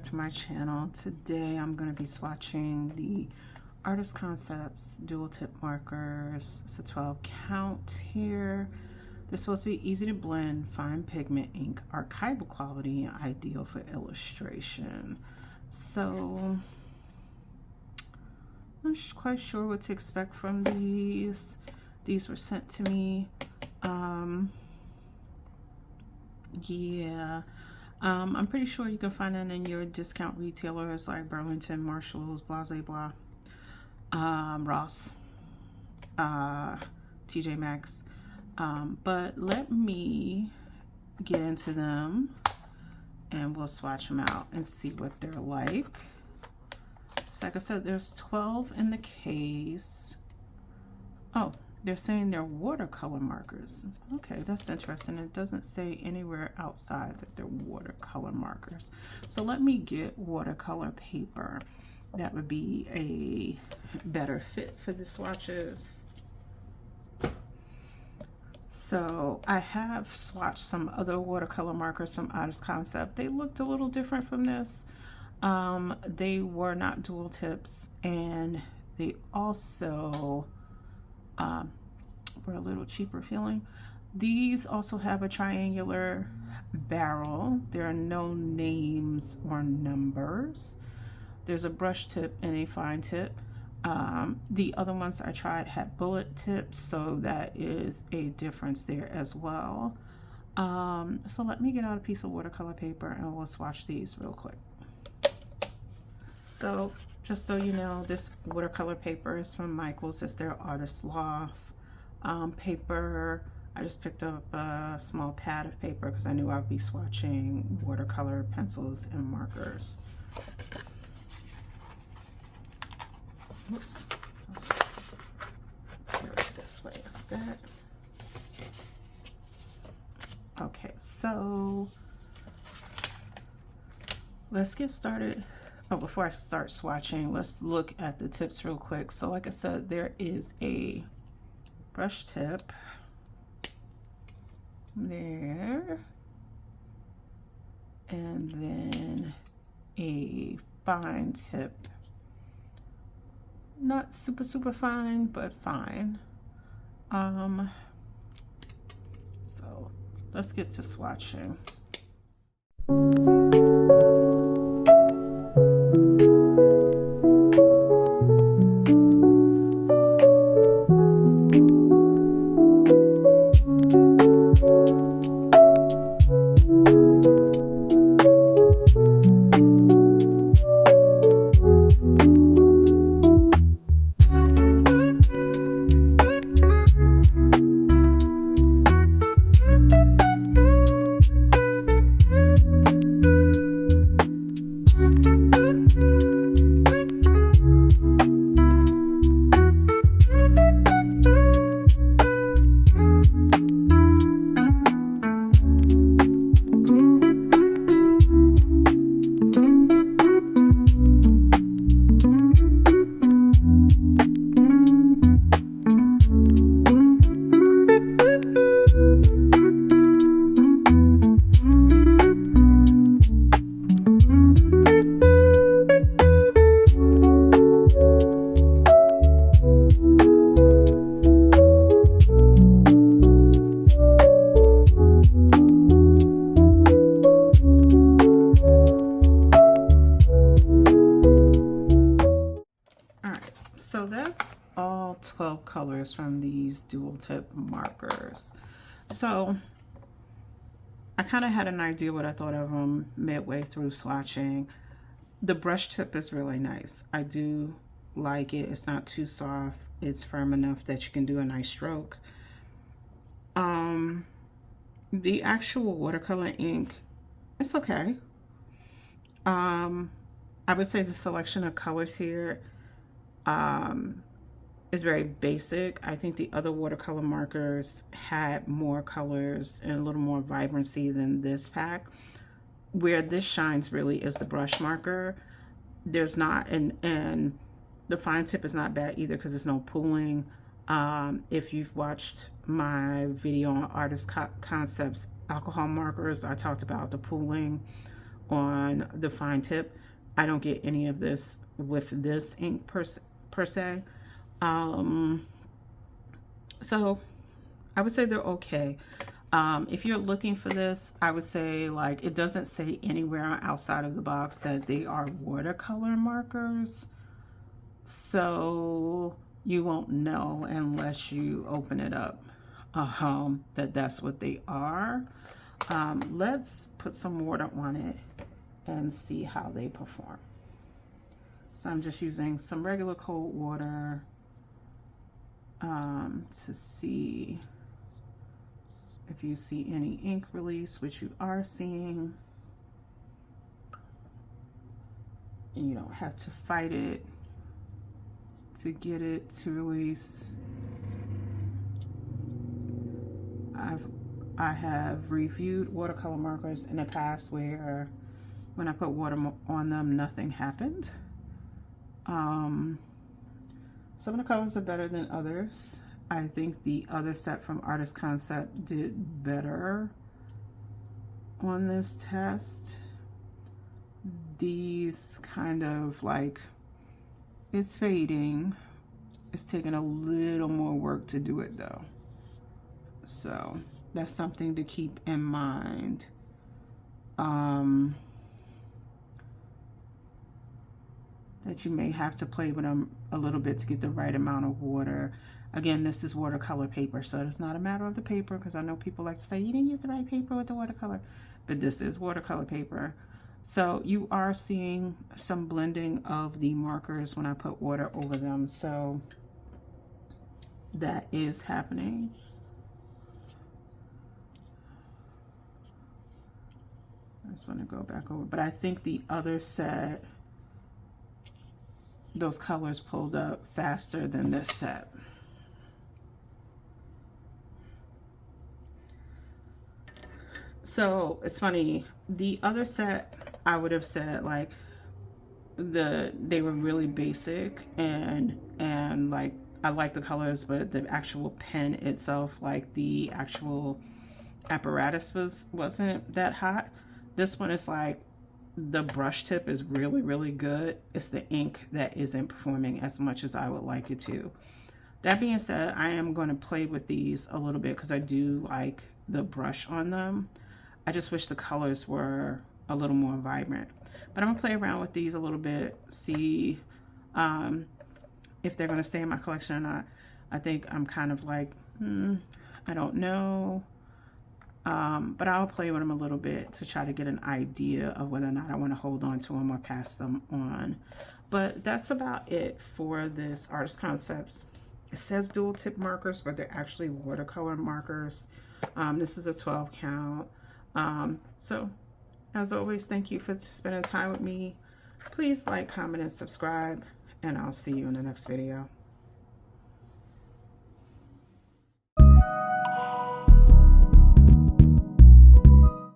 back to my channel. Today I'm going to be swatching the Artist Concepts dual tip markers. It's a 12 count here. They're supposed to be easy to blend, fine pigment ink, archival quality, and ideal for illustration. So I'm not quite sure what to expect from these. These were sent to me. I'm pretty sure you can find that in your discount retailers like Burlington, Marshalls, blah, blah, blah, Ross, TJ Maxx. But let me get into them and we'll swatch them out and see what they're like. So like I said, there's 12 in the case. Oh, they're saying they're watercolor markers. Okay, that's interesting. It doesn't say anywhere outside that they're watercolor markers. So let me get watercolor paper. That would be a better fit for the swatches. So I have swatched some other watercolor markers from Artist Concept. They looked a little different from this. They were not dual tips, and they also were a little cheaper feeling. These also have a triangular barrel. There are no names or numbers. There's a brush tip and a fine tip. The other ones I tried had bullet tips, so that is a difference there as well. So let me get out a piece of watercolor paper and we'll swatch these real quick. So just so you know, this watercolor paper is from Michael's. It's their Artist Loft paper. I just picked up a small pad of paper because I knew I'd be swatching watercolor pencils and markers. Oops. Let's put it this way instead. Okay, so let's get started. Oh, before I start swatching, let's look at the tips real quick. So like I said, there is a brush tip there, and then a fine tip. Not super fine, but fine. So let's get to swatching. So that's all 12 colors from these dual tip markers. So I kind of had an idea what I thought of them midway through swatching. The brush tip is really nice. I do like it. It's not too soft. It's firm enough that you can do a nice stroke. The actual watercolor ink, it's okay. I would say the selection of colors here is very basic. I think the other watercolor markers had more colors and a little more vibrancy than this pack. Where this shines really is the brush marker. There's not, and the fine tip is not bad either because there's no pooling. If you've watched my video on Artist Concepts alcohol markers, I talked about the pooling on the fine tip. I don't get any of this with this ink per se. So I would say they're okay. If you're looking for this, I would say, like, it doesn't say anywhere outside of the box that they are watercolor markers. So you won't know unless you open it up that that's what they are. Let's put some water on it and see how they perform. So I'm just using some regular cold water to see if you see any ink release, which you are seeing. And you don't have to fight it to get it to release. I have reviewed watercolor markers in the past where when I put water on them, nothing happened. Some of the colors are better than others. I think the other set from Artist Concept did better on this test. These kind of like, it's fading. It's taking a little more work to do it though. So that's something to keep in mind. That you may have to play with them a little bit to get the right amount of water. Again, this is watercolor paper, so it's not a matter of the paper, because I know people like to say, you didn't use the right paper with the watercolor, but this is watercolor paper. So you are seeing some blending of the markers when I put water over them, so that is happening. I just want to go back over, but I think the other set, those colors pulled up faster than this set. So it's funny, the other set, I would have said like they were really basic and like I like the colors, but the actual pen itself, like the actual apparatus wasn't that hot. This one is like the brush tip is really good. It's the ink that isn't performing as much as I would like it to. That being said, I am going to play with these a little bit because I do like the brush on them. I just wish the colors were a little more vibrant. But I'm going to play around with these a little bit, see if they're going to stay in my collection or not. I think I'm kind of like, I don't know. But I'll play with them a little bit to try to get an idea of whether or not I want to hold on to them or pass them on. But that's about it for this Artist Concepts. It says dual tip markers, but they're actually watercolor markers. This is a 12 count. So as always, thank you for spending time with me. Please like, comment, and subscribe, and I'll see you in the next video.